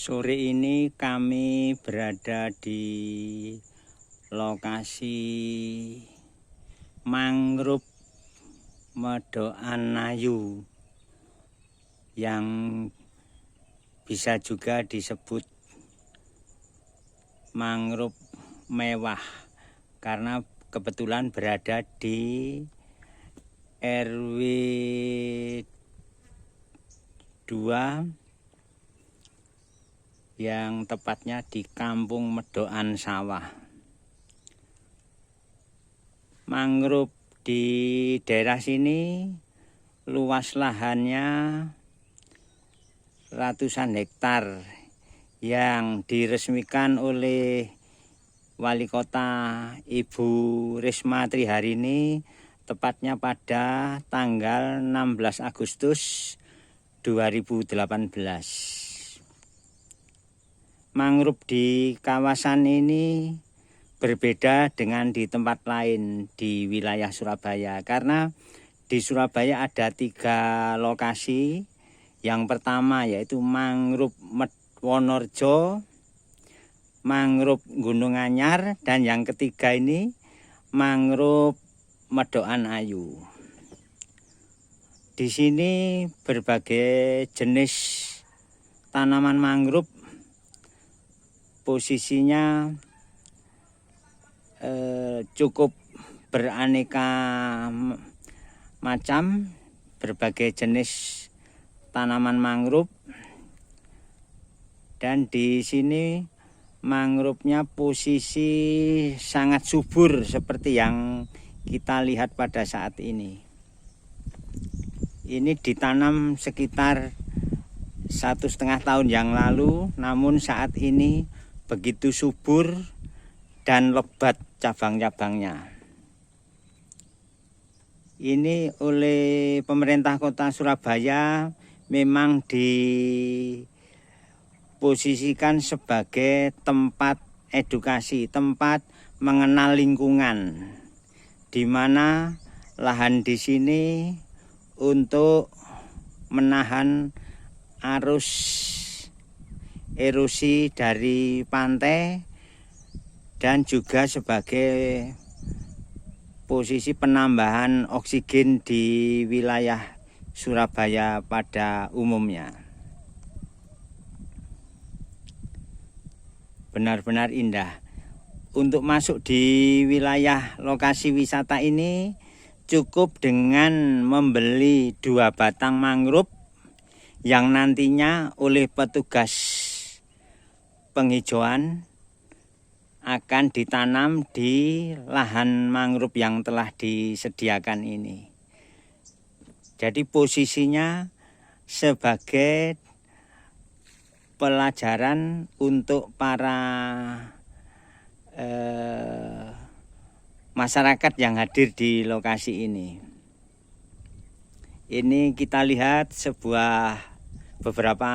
Sore ini kami berada di lokasi mangrove Medokan Ayu yang bisa juga disebut mangrove mewah karena kebetulan berada di RW 2 yang tepatnya di Kampung Medokan Sawah. Mangrove di daerah sini luas lahannya ratusan hektar yang diresmikan oleh Wali Kota Ibu Risma Triharini tepatnya pada tanggal 16 Agustus 2018. Mangrove di kawasan ini berbeda dengan di tempat lain di wilayah Surabaya karena di Surabaya ada 3 lokasi. Yang pertama yaitu mangrove Wonorejo, mangrove Gunung Anyar, dan yang ketiga ini mangrove Medokan Ayu. Di sini berbagai jenis tanaman mangrove posisinya cukup beraneka macam, berbagai jenis tanaman mangrove, dan di sini mangrove-nya posisi sangat subur seperti yang kita lihat pada saat ini. Ini ditanam sekitar 1,5 tahun yang lalu, namun saat ini begitu subur dan lebat cabang-cabangnya. Ini oleh pemerintah kota Surabaya memang diposisikan sebagai tempat edukasi, tempat mengenal lingkungan, di mana lahan di sini untuk menahan arus erosi dari pantai dan juga sebagai posisi penambahan oksigen di wilayah Surabaya pada umumnya. Benar-benar indah. Untuk masuk di wilayah lokasi wisata ini cukup dengan membeli 2 batang mangrove yang nantinya oleh petugas penghijauan akan ditanam di lahan mangrove yang telah disediakan ini. Jadi posisinya sebagai pelajaran untuk para masyarakat yang hadir di lokasi ini. Ini kita lihat beberapa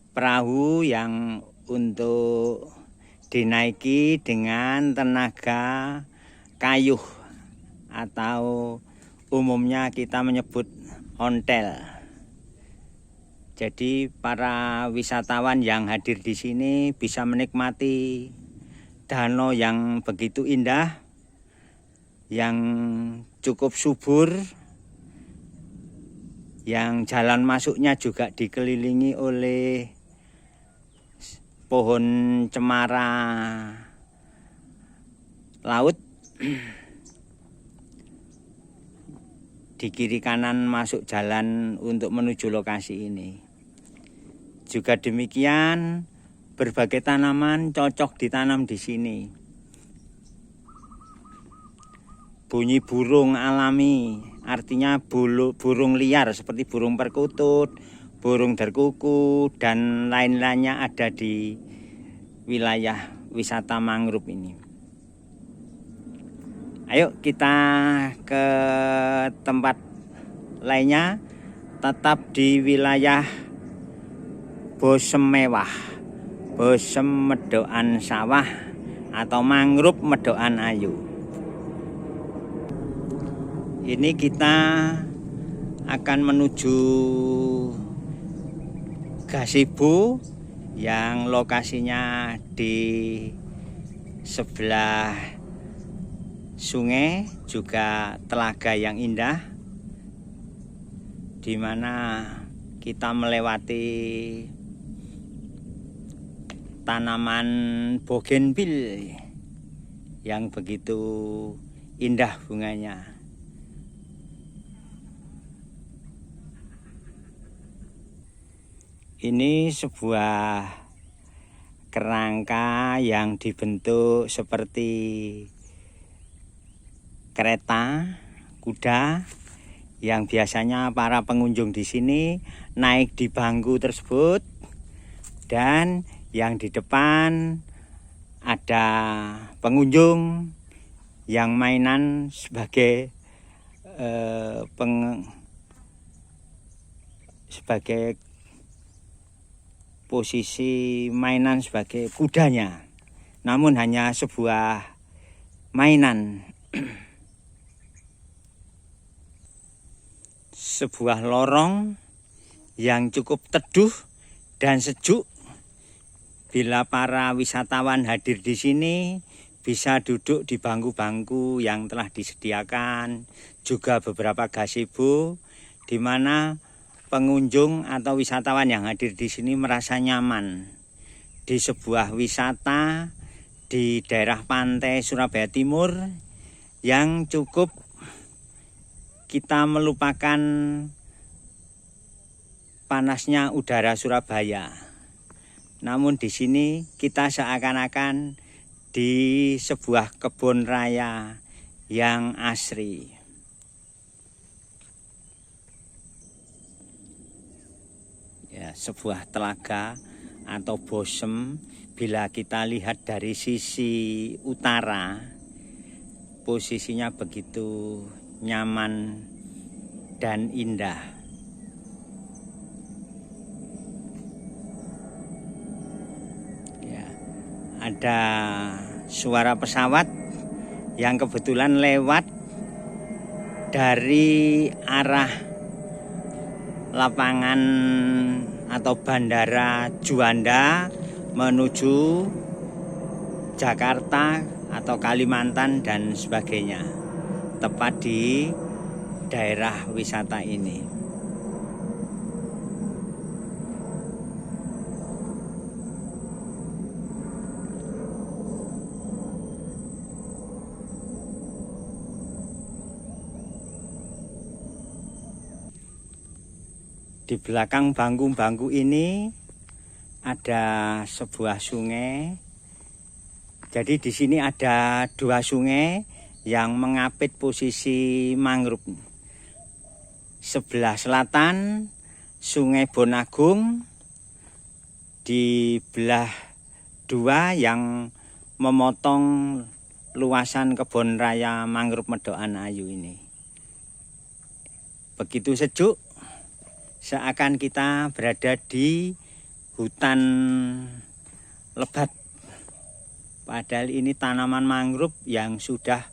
perahu yang untuk dinaiki dengan tenaga kayuh atau umumnya kita menyebut ontel. Jadi para wisatawan yang hadir di sini bisa menikmati danau yang begitu indah, yang cukup subur, yang jalan masuknya juga dikelilingi oleh pohon cemara laut. Di kiri kanan masuk jalan untuk menuju lokasi ini. Juga demikian berbagai tanaman cocok ditanam di sini. Bunyi burung alami, artinya burung liar seperti burung perkutut, burung derkuku, dan lain-lainnya ada di wilayah wisata mangrove ini. Ayo kita ke tempat lainnya, tetap di wilayah Bosem Mewah, Bosem Medokan Sawah atau mangrove Medokan Ayu. Ini kita akan menuju gazebo yang lokasinya di sebelah sungai, juga telaga yang indah, di mana kita melewati tanaman bougainville yang begitu indah bunganya. Ini sebuah kerangka yang dibentuk seperti kereta kuda, yang biasanya para pengunjung di sini naik di bangku tersebut, dan yang di depan ada pengunjung yang mainan sebagai posisi mainan sebagai kudanya, namun hanya sebuah mainan. Sebuah lorong yang cukup teduh dan sejuk. Bila para wisatawan hadir di sini, bisa duduk di bangku-bangku yang telah disediakan, juga beberapa gazebo, di mana pengunjung atau wisatawan yang hadir di sini merasa nyaman di sebuah wisata di daerah pantai Surabaya Timur yang cukup kita melupakan panasnya udara Surabaya. Namun di sini kita seakan-akan di sebuah kebun raya yang asri. Ya, sebuah telaga atau bosem, bila kita lihat dari sisi utara, posisinya begitu nyaman dan indah. Ya, ada suara pesawat yang kebetulan lewat dari arah lapangan atau bandara Juanda menuju Jakarta atau Kalimantan dan sebagainya, tepat di daerah wisata ini. Di belakang bangku-bangku ini ada sebuah sungai. Jadi di sini ada dua sungai yang mengapit posisi mangrove. Sebelah selatan Sungai Bonagung, di belah dua yang memotong luasan kebun raya mangrove Medokan Ayu ini. Begitu sejuk, seakan kita berada di hutan lebat. Padahal ini tanaman mangrove yang sudah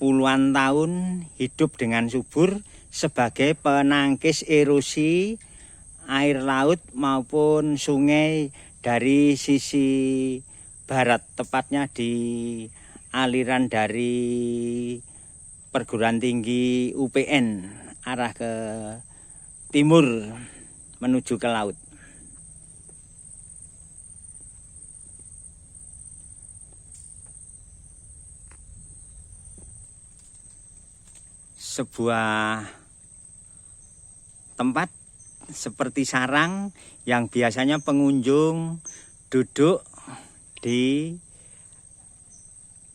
puluhan tahun hidup dengan subur sebagai penangkis erosi air laut maupun sungai dari sisi barat, tepatnya di aliran dari perguruan tinggi UPN arah ke timur menuju ke laut. Sebuah tempat seperti sarang yang biasanya pengunjung duduk di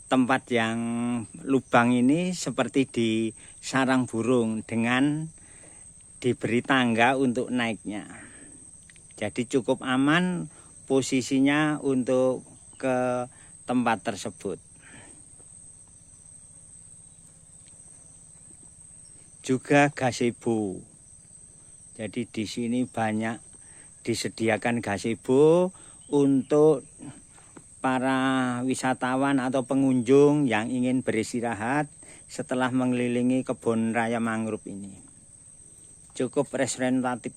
tempat yang lubang ini seperti di sarang burung dengan diberi tangga untuk naiknya. Jadi cukup aman posisinya untuk ke tempat tersebut. Juga gazebo. Jadi di sini banyak disediakan gazebo untuk para wisatawan atau pengunjung yang ingin beristirahat setelah mengelilingi kebun raya mangrove ini. Cukup representatif.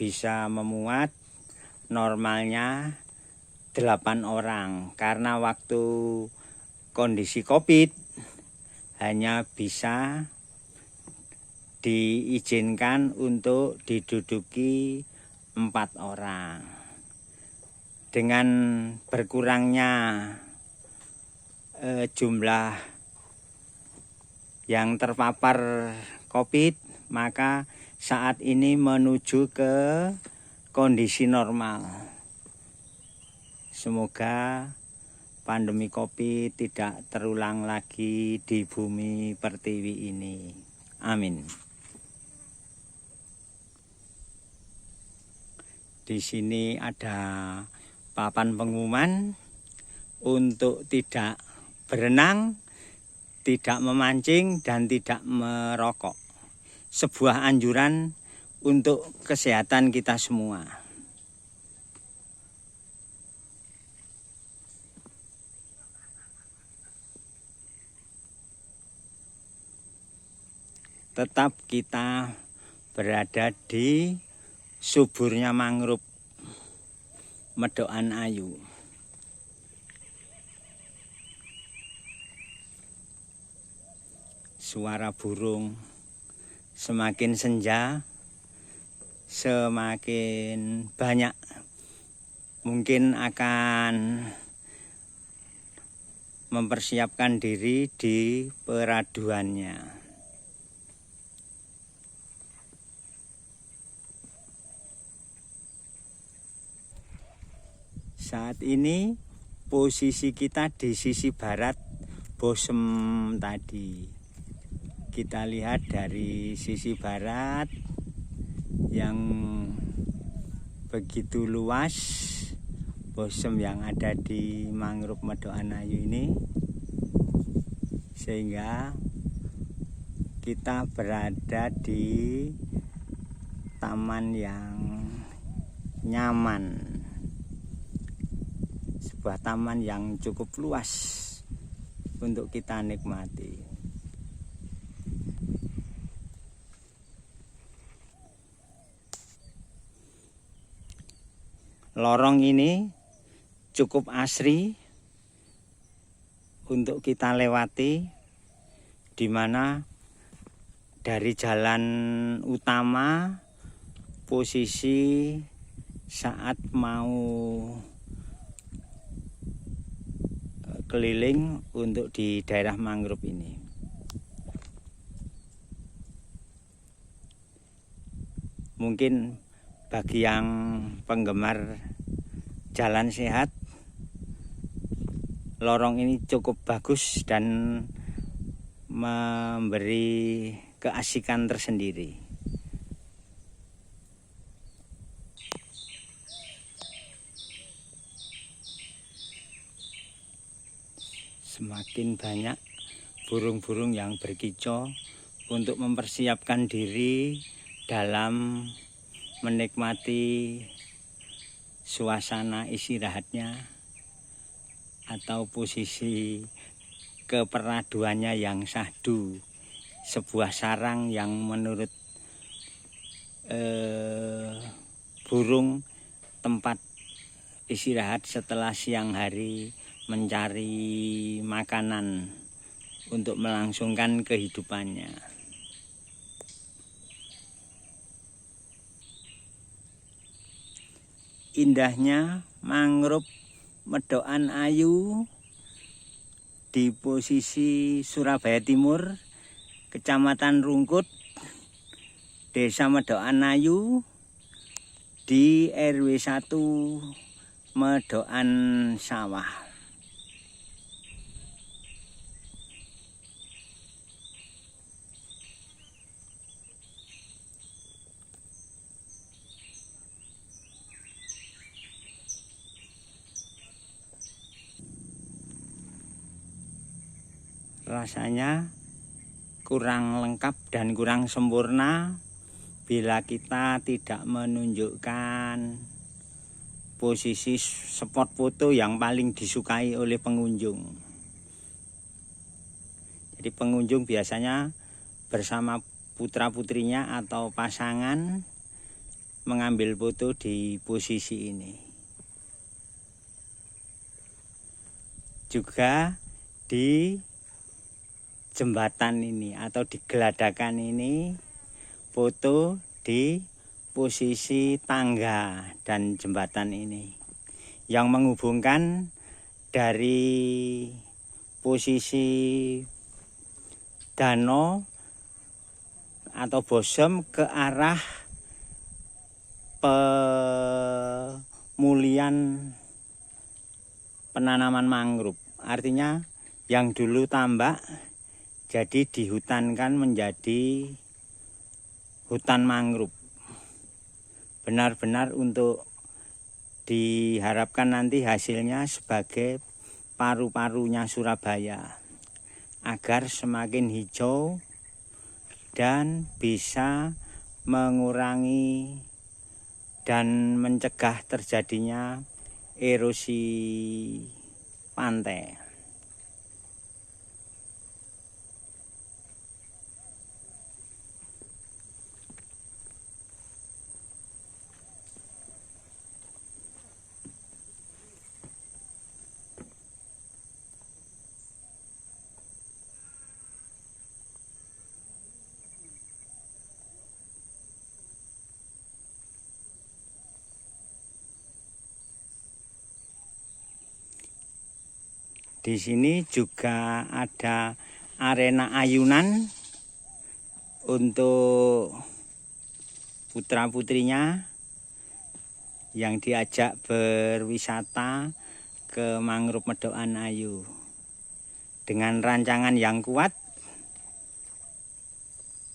bisa memuat normalnya 8 orang, karena waktu kondisi COVID hanya bisa diizinkan untuk diduduki 4 orang. Dengan berkurangnya jumlah yang terpapar COVID, maka saat ini menuju ke kondisi normal. Semoga pandemi COVID tidak terulang lagi di bumi pertiwi ini. Amin. Di sini ada papan pengumuman untuk tidak berenang, tidak memancing, dan tidak merokok. Sebuah anjuran untuk kesehatan kita semua. Tetap kita berada di suburnya mangrove Medokan Ayu. Suara burung semakin senja, semakin banyak mungkin akan mempersiapkan diri di peraduannya. Saat ini posisi kita di sisi barat Bosem tadi. Kita lihat dari sisi barat yang begitu luas Bosem yang ada di mangrove Medokan Ayu ini, sehingga kita berada di taman yang nyaman. Sebuah taman yang cukup luas untuk kita nikmati. Lorong ini cukup asri untuk kita lewati, di mana dari jalan utama posisi saat mau keliling untuk di daerah mangrove ini. Mungkin bagi yang penggemar jalan sehat, lorong ini cukup bagus dan memberi keasikan tersendiri. Semakin banyak burung-burung yang berkicau untuk mempersiapkan diri dalam menikmati suasana istirahatnya atau posisi keperaduannya yang syahdu. Sebuah sarang yang menurut burung tempat istirahat setelah siang hari mencari makanan untuk melangsungkan kehidupannya. Indahnya mangrove Medokan Ayu di posisi Surabaya Timur, Kecamatan Rungkut, Desa Medokan Ayu, di RW 1 Medokan Sawah. Rasanya kurang lengkap dan kurang sempurna bila kita tidak menunjukkan posisi spot foto yang paling disukai oleh pengunjung. Jadi pengunjung biasanya bersama putra-putrinya atau pasangan mengambil foto di posisi ini. Juga di jembatan ini atau di geladakan ini foto di posisi tangga dan jembatan ini yang menghubungkan dari posisi danau atau bosem ke arah pemulihan penanaman mangrove. Artinya yang dulu tambak jadi dihutankan menjadi hutan mangrove. Benar-benar untuk diharapkan nanti hasilnya sebagai paru-parunya Surabaya agar semakin hijau dan bisa mengurangi dan mencegah terjadinya erosi pantai. Di sini juga ada arena ayunan untuk putra-putrinya yang diajak berwisata ke mangrove Medokan Ayu dengan rancangan yang kuat,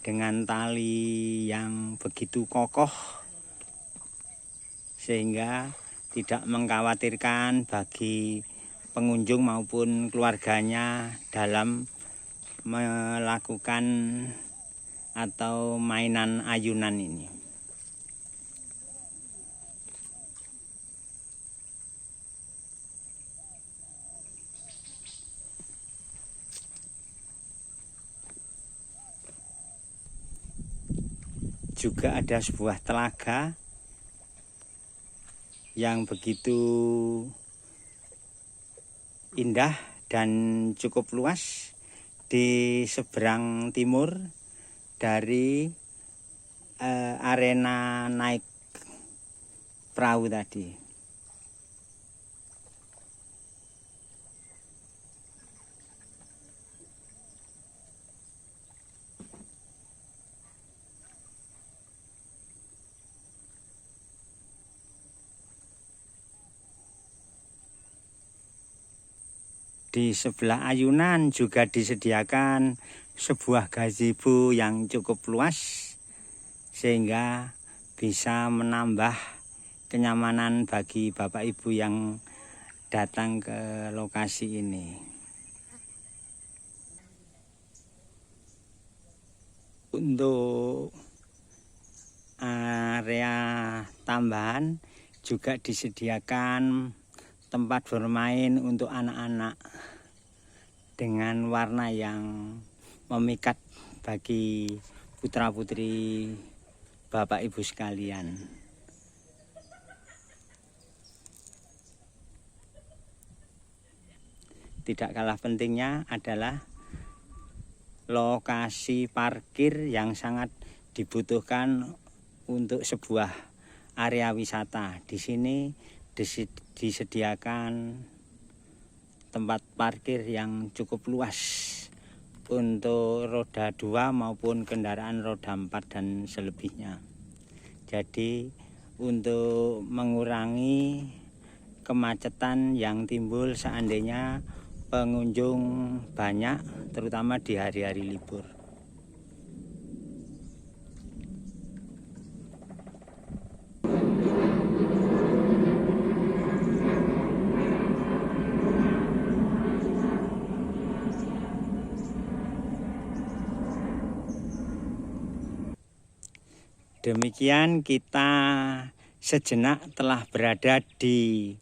dengan tali yang begitu kokoh sehingga tidak mengkhawatirkan bagi pengunjung maupun keluarganya dalam melakukan atau mainan ayunan ini. Juga ada sebuah telaga yang begitu indah dan cukup luas di seberang timur dari arena naik perahu tadi. Di sebelah ayunan juga disediakan sebuah gazebo yang cukup luas sehingga bisa menambah kenyamanan bagi Bapak Ibu yang datang ke lokasi ini. Untuk area tambahan juga disediakan tempat bermain untuk anak-anak dengan warna yang memikat bagi putra-putri Bapak Ibu sekalian. Tidak kalah pentingnya adalah lokasi parkir yang sangat dibutuhkan untuk sebuah area wisata. Di sini disediakan tempat parkir yang cukup luas untuk roda 2 maupun kendaraan roda 4 dan selebihnya. Jadi untuk mengurangi kemacetan yang timbul seandainya pengunjung banyak, terutama di hari-hari libur. Demikian kita sejenak telah berada di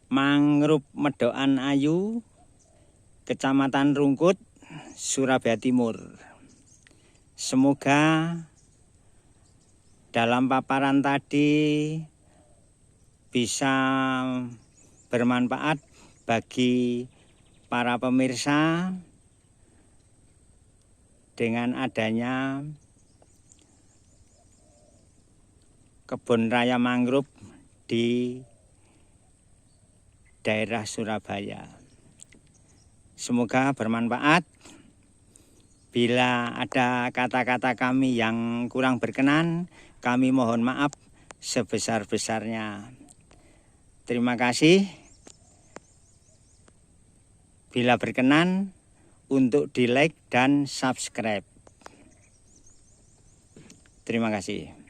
Mangrove Medokan Ayu, Kecamatan Rungkut, Surabaya Timur. Semoga dalam paparan tadi bisa bermanfaat bagi para pemirsa dengan adanya kebun raya mangrove di daerah Surabaya. Semoga bermanfaat. Bila ada kata-kata kami yang kurang berkenan, kami mohon maaf sebesar-besarnya. Terima kasih. Bila berkenan untuk di-like dan subscribe. Terima kasih.